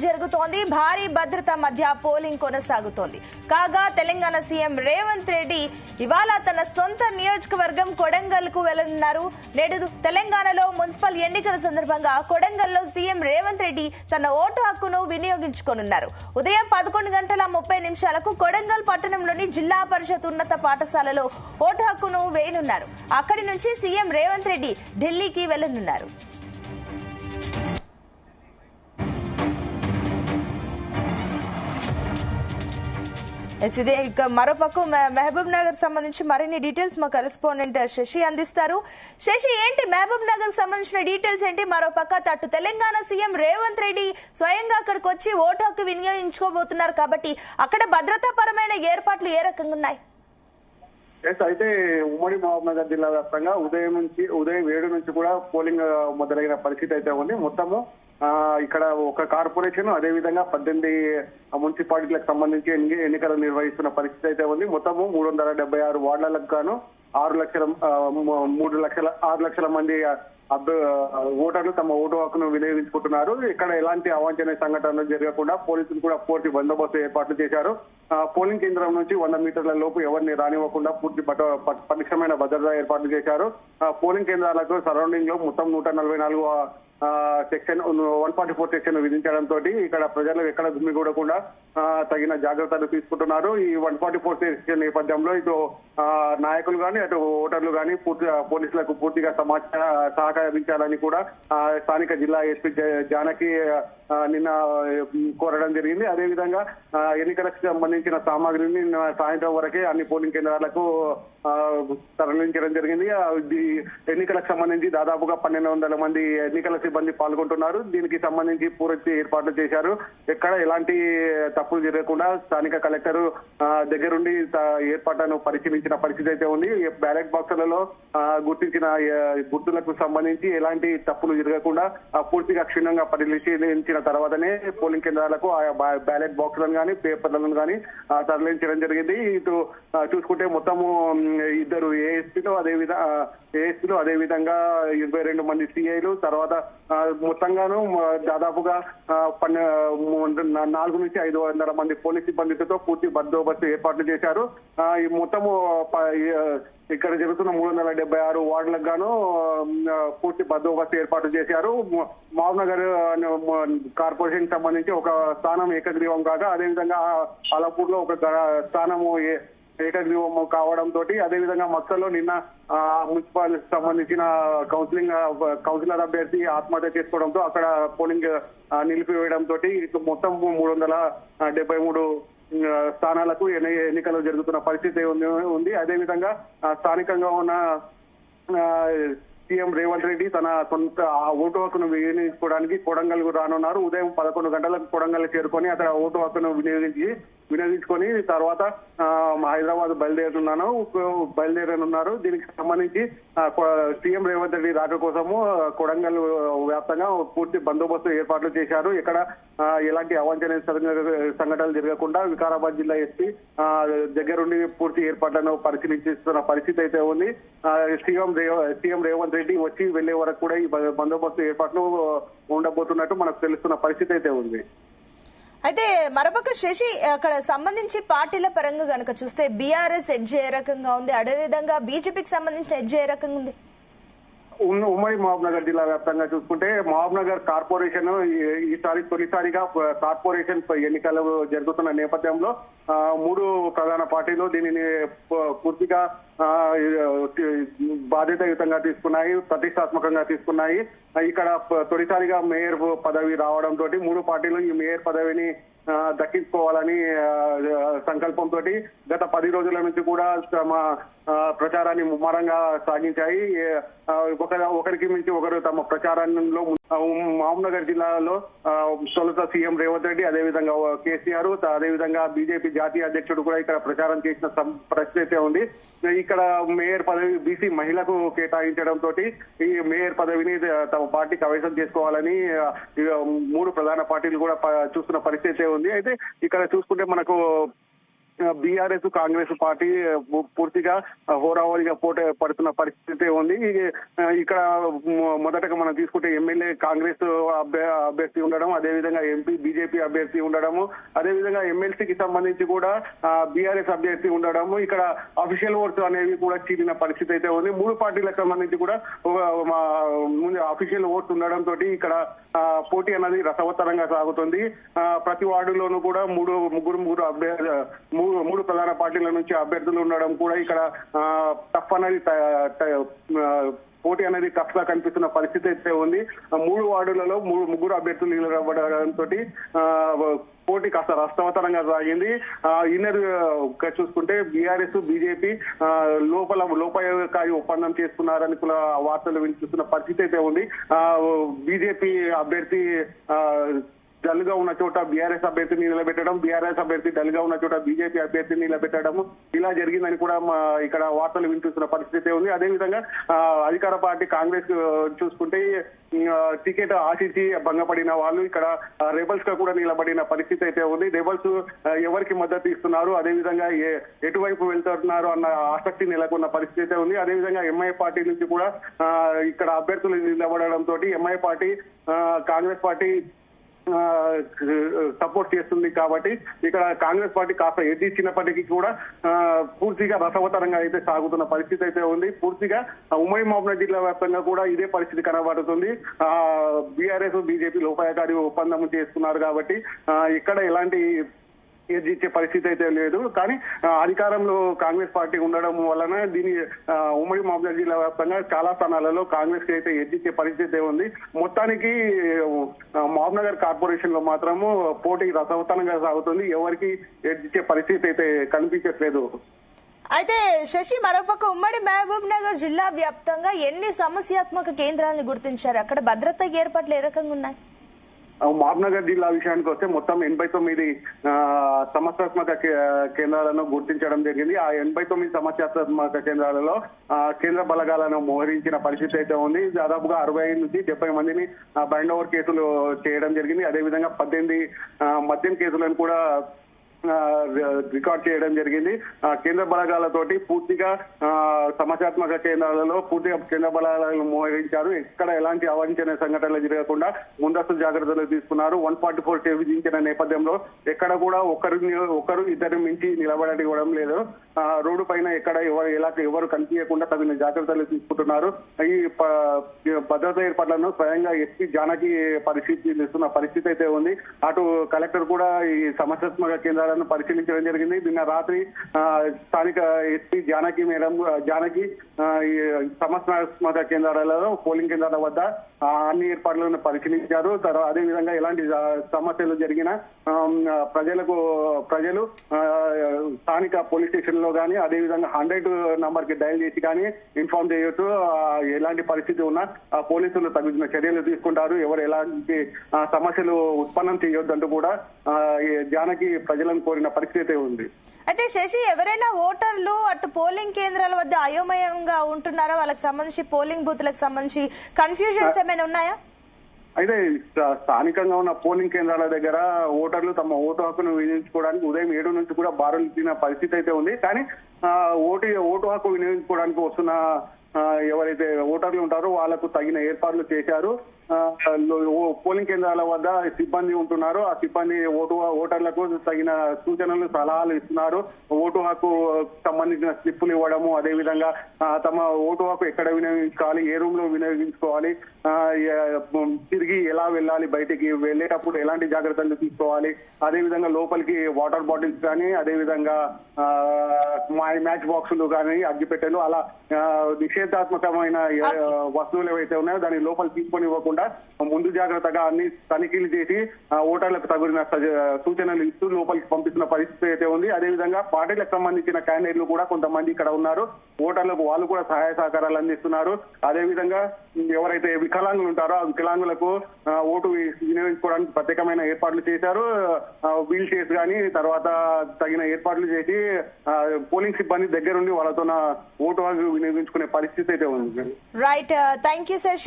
జరుగుతోంది. భారీ భద్రత మధ్య పోలింగ్ కొనసాగుతోంది. కాగా తెలంగాణ సీఎం రేవంత్ రెడ్డి ఇవాళ తన సొంత నియోజకవర్గం కొడంగల్ కు వెళ్లనున్నారు. నేడు తెలంగాణలో మున్సిపల్ ఎన్నికల సందర్భంగా కొడంగల్లో సీఎం రేవంత్ రెడ్డి తన ఓటు హక్కును వినియోగించుకోనున్నారు. ఉదయం 11:30 కొడంగల్ పట్టణంలోని జిల్లా పరిషత్ ఉన్నత పాఠశాలలో ఓటు హక్కును వేయనున్నారు. అక్కడి నుంచి సీఎం రేవంత్ రెడ్డి ఢిల్లీకి వెళ్లనున్నారు. ఇదే మరోపక్క మహబూబ్ నగర్ సంబంధించి మరిన్ని డీటెయిల్స్ మా కరెస్పాండెంట్ శశి అందిస్తారు. శశి, ఏంటి మహబూబ్ నగర్ సంబంధించిన డీటెయిల్స్ ఏంటి? మరోపక్క తట్టు తెలంగాణ సీఎం రేవంత్ రెడ్డి స్వయంగా అక్కడికి వచ్చి ఓటు హక్కు వినియోగించుకోబోతున్నారు కాబట్టి అక్కడ భద్రతా పరమైన ఏర్పాట్లు ఏ రకంగా ఉన్నాయి? అయితే ఉమ్మడి మహబూబ్ నగర్ జిల్లా వ్యాప్తంగా ఉదయం 7 నుంచి కూడా పోలింగ్ మొదలైన పరిస్థితి అయితే ఉంది. మొత్తము ఇక్కడ ఒక కార్పొరేషన్, అదేవిధంగా 18 మున్సిపాలిటీలకు సంబంధించి ఎన్నికలు నిర్వహిస్తున్న పరిస్థితి అయితే ఉంది. మొత్తము 376 వార్డులకు గాను 6 లక్షల మంది ఓటర్లు తమ ఓటు హక్కును వినియోగించుకుంటున్నారు. ఇక్కడ ఎలాంటి అవాంఛనీయ సంఘటనలు జరగకుండా పోలీసులు కూడా పూర్తి బందోబస్తు ఏర్పాట్లు చేశారు. పోలింగ్ కేంద్రం నుంచి 100 మీటర్ల లోపు ఎవరిని రానివ్వకుండా పూర్తి పటిష్టమైన భద్రత ఏర్పాట్లు చేశారు. పోలింగ్ కేంద్రాలకు సరౌండింగ్ లో మొత్తం 144 సెక్షన్ 144 సెక్షన్ విధించడంతో ఇక్కడ ప్రజలు ఎక్కడ గుమ్మిగూడకుండా తగిన జాగ్రత్తలు తీసుకుంటున్నారు. ఈ 144 సెక్షన్ నేపథ్యంలో ఇటు నాయకులు గాని అటు ఓటర్లు గాని పోలీసులకు పూర్తిగా సహకరించాలని కూడా స్థానిక జిల్లా ఎస్పీ జానకి నిన్న కోరడం జరిగింది. అదేవిధంగా ఎన్నికలకు సంబంధించిన సామాగ్రిని సాయంత్రం వరకే అన్ని పోలింగ్ కేంద్రాలకు తరలించడం జరిగింది. ఎన్నికలకు సంబంధించి దాదాపుగా 1200 మంది ఎన్నికల సిబ్బంది పాల్గొంటున్నారు. దీనికి సంబంధించి పూర్తి ఏర్పాట్లు చేశారు. ఎక్కడ ఎలాంటి తప్పులు జరగకుండా స్థానిక కలెక్టర్ దగ్గరుండి ఏర్పాట్లను పరిశీలించిన పరిస్థితి అయితే ఉంది. బ్యాలెట్ బాక్సులలో గుర్తించిన గుర్తులకు సంబంధించి ఎలాంటి తప్పులు జరగకుండా పూర్తిగా క్షుణ్ణంగా పరిశీలించిన తర్వాతనే పోలింగ్ కేంద్రాలకు బ్యాలెట్ బాక్సులను కానీ పేపర్లను కానీ తరలించడం జరిగింది. ఇటు చూసుకుంటే మొత్తము 2 ఏఎస్పీలు అదేవిధంగా 22 మంది సిఐలు, తర్వాత మొత్తంగాను దాదాపుగా 400 నుంచి 500 మంది పోలీస్ సిబ్బందితో పూర్తి బందోబస్తు ఏర్పాట్లు చేశారు. ఈ మొత్తము ఇక్కడ జరుగుతున్న 376 వార్డులకు గాను పూర్తి బందోబస్తు ఏర్పాటు చేశారు. మహబూబ్ నగర్ కార్పొరేషన్ సంబంధించి ఒక స్థానం ఏకగ్రీవం కాగా, అదేవిధంగా అలపూర్ లో ఒక స్థానము ఏకగ్రీవం కావడంతో, అదేవిధంగా మక్సల్లో నిన్న మున్సిపాలిటీ సంబంధించిన కౌన్సిలర్ అభ్యర్థి ఆత్మహత్య చేసుకోవడంతో అక్కడ పోలింగ్ నిలిపివేయడంతో మొత్తం 373 స్థానాలకు ఎన్నికలు జరుగుతున్న పరిస్థితి ఉంది. అదేవిధంగా స్థానికంగా ఉన్న సీఎం రేవంత్ రెడ్డి తన సొంత ఓటు హక్కును వినియోగించుకోవడానికి కొడంగల్ రానున్నారు. ఉదయం 11 గంటలకు కొడంగల్ చేరుకొని అక్కడ ఓటు హక్కును వినియోగించుకొని తర్వాత హైదరాబాద్ బయలుదేరనున్నారు. దీనికి సంబంధించి సీఎం రేవంత్ రెడ్డి రాక కోసము కొడంగల్ వ్యాప్తంగా పూర్తి బందోబస్తు ఏర్పాట్లు చేశారు. ఇక్కడ ఎలాంటి అవాంఛనీయ సంఘటనలు జరగకుండా వికారాబాద్ జిల్లా ఎస్పీ దగ్గరుండి పూర్తి ఏర్పాట్లను పరిశీలిస్తున్న పరిస్థితి అయితే ఉంది. సీఎం రేవంత్ రెడ్డి వచ్చి వెళ్లే వరకు కూడా ఈ బందోబస్తు ఏర్పాట్లు ఉండబోతున్నట్టు మనకు తెలుస్తున్న పరిస్థితి అయితే ఉంది. అయితే మరోపక్క శశి, అక్కడ సంబంధించి పార్టీల పరంగా కనుక చూస్తే బీఆర్ఎస్ ఎడ్జ్ ఏ రకంగా ఉంది, అదేవిధంగా బీజేపీకి సంబంధించిన ఎడ్జ్ ఏ రకంగా ఉంది? ఉమ్మడి మహబూబ్ నగర్ జిల్లా వ్యాప్తంగా చూసుకుంటే మహబూబ్ నగర్ కార్పొరేషన్ ఈసారి తొలిసారిగా కార్పొరేషన్ ఎన్నికలు జరుగుతున్న నేపథ్యంలో 3 ప్రధాన పార్టీలు దీనిని పూర్తిగా బాధ్యతాయుతంగా తీసుకున్నాయి, ప్రతిష్టాత్మకంగా తీసుకున్నాయి. ఇక్కడ తొలిసారిగా మేయర్ పదవి రావడంతో 3 పార్టీలు ఈ మేయర్ పదవిని దక్కించుకోవాలని సంకల్పంతో గత 10 రోజుల నుంచి కూడా తమ ప్రచారాన్ని ముమ్మరంగా సాగించాయి. ఒకరికి మించి ఒకరు తమ ప్రచారంలో మహబూబ్ నగర్ జిల్లాలో తొలుత సీఎం రేవంత్ రెడ్డి, అదేవిధంగా కేసీఆర్, అదేవిధంగా బీజేపీ జాతీయ అధ్యక్షుడు కూడా ఇక్కడ ప్రచారం చేసిన పరిస్థితి ఉంది. ఇక్కడ మేయర్ పదవి బీసీ మహిళకు కేటాయించడంతో ఈ మేయర్ పదవిని తమ పార్టీ కైవసం చేసుకోవాలని 3 ప్రధాన పార్టీలు కూడా చూస్తున్న పరిస్థితి ఉంది. అయితే ఇక్కడ చూసుకుంటే మనకు బీఆర్ఎస్ కాంగ్రెస్ పార్టీ పూర్తిగా హోరాహోరీగా పోటీ పడుతున్న పరిస్థితి ఉంది. ఇక్కడ మొదటగా మనం తీసుకుంటే ఎమ్మెల్యే కాంగ్రెస్ అభ్యర్థి ఉండడం, అదేవిధంగా ఎంపీ బీజేపీ అభ్యర్థి ఉండడము, అదేవిధంగా ఎమ్మెల్సీకి సంబంధించి కూడా బీఆర్ఎస్ అభ్యర్థి ఉండడము, ఇక్కడ అఫీషియల్ ఓట్స్ అనేవి కూడా చీలిన పరిస్థితి అయితే ఉంది. మూడు పార్టీలకు సంబంధించి కూడా ముందు అఫీషియల్ ఓట్స్ ఉండడంతో ఇక్కడ పోటీ అన్నది రసవత్తరంగా సాగుతుంది. ప్రతి వార్డులోనూ కూడా మూడు ప్రధాన పార్టీల నుంచి అభ్యర్థులు ఉండడం కూడా ఇక్కడ టఫ్ అనేది పోటీ అనేది టఫ్ గా కనిపిస్తున్న పరిస్థితి అయితే ఉంది. మూడు వార్డులలో ముగ్గురు అభ్యర్థులు నిలబడడంతో పోటీ కాస్త రసవత్తరంగా సాగింది. ఇన్నర్ చూసుకుంటే బీఆర్ఎస్ బీజేపీ లోపాయకారి ఒప్పందం చేసుకున్నారని కూడా వార్తలు వినిపిస్తున్న పరిస్థితి అయితే ఉంది. బీజేపీ అభ్యర్థి డల్ గా ఉన్న చోట బీఆర్ఎస్ అభ్యర్థిని నిలబెట్టడం, బీఆర్ఎస్ అభ్యర్థి డల్ గా ఉన్న చోట బీజేపీ అభ్యర్థిని నిలబెట్టడం ఇలా జరిగిందని కూడా ఇక్కడ వార్తలు వినిపిస్తున్న పరిస్థితి ఉంది. అదేవిధంగా అధికార పార్టీ కాంగ్రెస్ చూసుకుంటే టికెట్ ఆశించి భంగపడిన వాళ్ళు ఇక్కడ రెబల్స్ గా కూడా నిలబడిన పరిస్థితి అయితే ఉంది. రెబల్స్ ఎవరికి మద్దతు ఇస్తున్నారు, అదేవిధంగా ఎటువైపు వెళ్తున్నారు అన్న ఆసక్తి నెలకొన్న పరిస్థితి అయితే ఉంది. అదేవిధంగా ఎంఐ పార్టీ నుంచి కూడా ఇక్కడ అభ్యర్థులు నిలబడడంతో MI party Congress party support చేస్తుంది కాబట్టి ఇక్కడ కాంగ్రెస్ పార్టీ కాస్త ఎడ్డి ఇచ్చినప్పటికీ కూడా పూర్తిగా రసవత్తరంగా అయితే సాగుతున్న పరిస్థితి అయితే ఉంది. పూర్తిగా ఉమ్మడి మహబూబాబాద్ జిల్లా వ్యాప్తంగా కూడా ఇదే పరిస్థితి కనబడుతుంది. బీఆర్ఎస్ బీజేపీ లోపాయకారి ఒప్పందం చేసుకున్నారు కాబట్టి ఇక్కడ ఎలాంటి ఎదిరించే పరిస్థితి అయితే లేదు. కానీ అధికారంలో కాంగ్రెస్ పార్టీ ఉండడం వలన దీని ఉమ్మడి మహబూబాబాద్ జిల్లా వ్యాప్తంగా చాలా స్థానాలలో కాంగ్రెస్ కి అయితే ఎదిరించే పరిస్థితి ఉంది. మొత్తానికి మహబూబ్నగర్ కార్పొరేషన్ లో మాత్రము పోటీ రసవత్తరంగా సాగుతుంది. ఎవరికి ఎదిరించే పరిస్థితి అయితే కనిపించట్లేదు. అయితే శశి, మరోపక్క ఉమ్మడి మహబూబ్ నగర్ జిల్లా వ్యాప్తంగా ఎన్ని సమస్యాత్మక కేంద్రాలను గుర్తించారు? అక్కడ భద్రత ఏర్పాట్లు ఏ రకంగా ఉన్నాయి? మహబూబ్నగర్ జిల్లా విషయానికి వస్తే మొత్తం 89 సమస్యాత్మక కేంద్రాలను గుర్తించడం జరిగింది. ఆ 89 సమస్యాత్మక కేంద్రాలలో కేంద్ర బలగాలను మోహరించిన పరిస్థితి అయితే ఉంది. దాదాపుగా 60 నుంచి 70 మందిని బైండ్ ఓవర్ కేసులు చేయడం జరిగింది. అదేవిధంగా 18 మద్యం కేసులను కూడా రికార్డ్ చేయడం జరిగింది. కేంద్ర బలగాలతోటి పూర్తిగా సమస్యాత్మక కేంద్రాలలో పూర్తిగా కేంద్ర బలగాలను మోహరించారు. ఎక్కడ ఎలాంటి అవాంఛనీయ సంఘటనలు జరగకుండా ముందస్తు జాగ్రత్తలు తీసుకున్నారు. 144 విధించిన నేపథ్యంలో ఎక్కడ కూడా ఒకరు ఇద్దరు మించి నిలబడనివ్వడం లేదు. రోడ్డు పైన ఎక్కడ ఎవరు కనిపించకుండా తగిన జాగ్రత్తలు తీసుకుంటున్నారు. ఈ భద్రతా ఏర్పాట్లను స్వయంగా ఎస్పీ జానకి పరిశీలిస్తున్న పరిస్థితి అయితే ఉంది. అటు కలెక్టర్ కూడా ఈ సమస్యాత్మక కేంద్రాలను పరిశీలించడం జరిగింది. నిన్న రాత్రి స్థానిక ఎస్పీ జానకి సమస్యాత్మక కేంద్రాలలో పోలింగ్ కేంద్రాల వద్ద అన్ని ఏర్పాట్లను పరిశీలించారు. అదేవిధంగా ఎలాంటి సమస్యలు జరిగినా ప్రజలు స్థానిక పోలీస్ స్టేషన్ లో కానీ అదేవిధంగా 100 నంబర్ కి డయల్ చేసి కానీ ఇన్ఫార్మ్ చేయొచ్చు. ఎలాంటి పరిస్థితి ఉన్నా పోలీసులు తగిన చర్యలు తీసుకుంటారు. ఎవరు ఎలాంటి సమస్యలు ఉత్పన్నం చేయొద్దంటూ కూడా జానకి ప్రజలను కోరిన పరిస్థితి ఉంది. అయితే శశి, ఎవరైనా ఓటర్లు అటు పోలింగ్ కేంద్రాల వద్ద అయోమయంగా ఉంటున్నారా? వాళ్ళకి సంబంధించి పోలింగ్ బూత్లకు సంబంధించి కన్ఫ్యూజన్స్ ఏమైనా ఉన్నాయా? అయితే స్థానికంగా ఉన్న పోలింగ్ కేంద్రాల దగ్గర ఓటర్లు తమ ఓటు హక్కును వినియోగించుకోవడానికి ఉదయం 7 నుంచి కూడా బారులు తీసిన పరిస్థితి అయితే ఉంది. కానీ ఓటు హక్కు వినియోగించుకోవడానికి వస్తున్న ఎవరైతే ఓటర్లు ఉంటారో వాళ్లకు తగిన ఏర్పాట్లు చేశారు. పోలింగ్ కేంద్రాల వద్ద సిబ్బంది ఉంటున్నారు. ఆ సిబ్బంది ఓటర్లకు తగిన సూచనలు సలహాలు ఇస్తున్నారు. ఓటు హక్కు సంబంధించిన స్లిప్పులు ఇవ్వడము, అదేవిధంగా తమ ఓటు హక్కు ఎక్కడ వినియోగించుకోవాలి, ఏ రూమ్ లో వినియోగించుకోవాలి, తిరిగి ఎలా వెళ్ళాలి, బయటికి వెళ్ళేటప్పుడు ఎలాంటి జాగ్రత్తలు తీసుకోవాలి, అదేవిధంగా లోపలికి వాటర్ బాటిల్స్ కానీ అదేవిధంగా మ్యాచ్ బాక్సులు కానీ అగ్గిపెట్టెలు అలా నిషేధాత్మకమైన వస్తువులు ఏవైతే ఉన్నాయో దాని లోపల తీసుకొని ఇవ్వకుండా ముందు జాగ్రత్తగా అన్ని తనిఖీలు చేసి ఓటర్లకు తగిన సూచనలు ఇస్తూ లోపలికి పంపిస్తున్న పరిస్థితి అయితే ఉంది. అదేవిధంగా పార్టీలకు సంబంధించిన క్యాండిడేట్లు కూడా కొంతమంది ఇక్కడ ఉన్నారు. ఓటర్లకు వాళ్ళు కూడా సహాయ సహకారాలు అందిస్తున్నారు. అదేవిధంగా ఎవరైతే వికలాంగులు ఉంటారో ఆ వికలాంగులకు ఓటు వినియోగించుకోవడానికి ప్రత్యేకమైన ఏర్పాట్లు చేశారు. వీల్ చైర్స్ కానీ తర్వాత తగిన ఏర్పాట్లు చేసి పోలింగ్ సిబ్బంది దగ్గరుండి వాళ్ళతో ఓటు వినియోగించుకునే పరిస్థితి అయితే ఉంది. Right, thank you Shashi.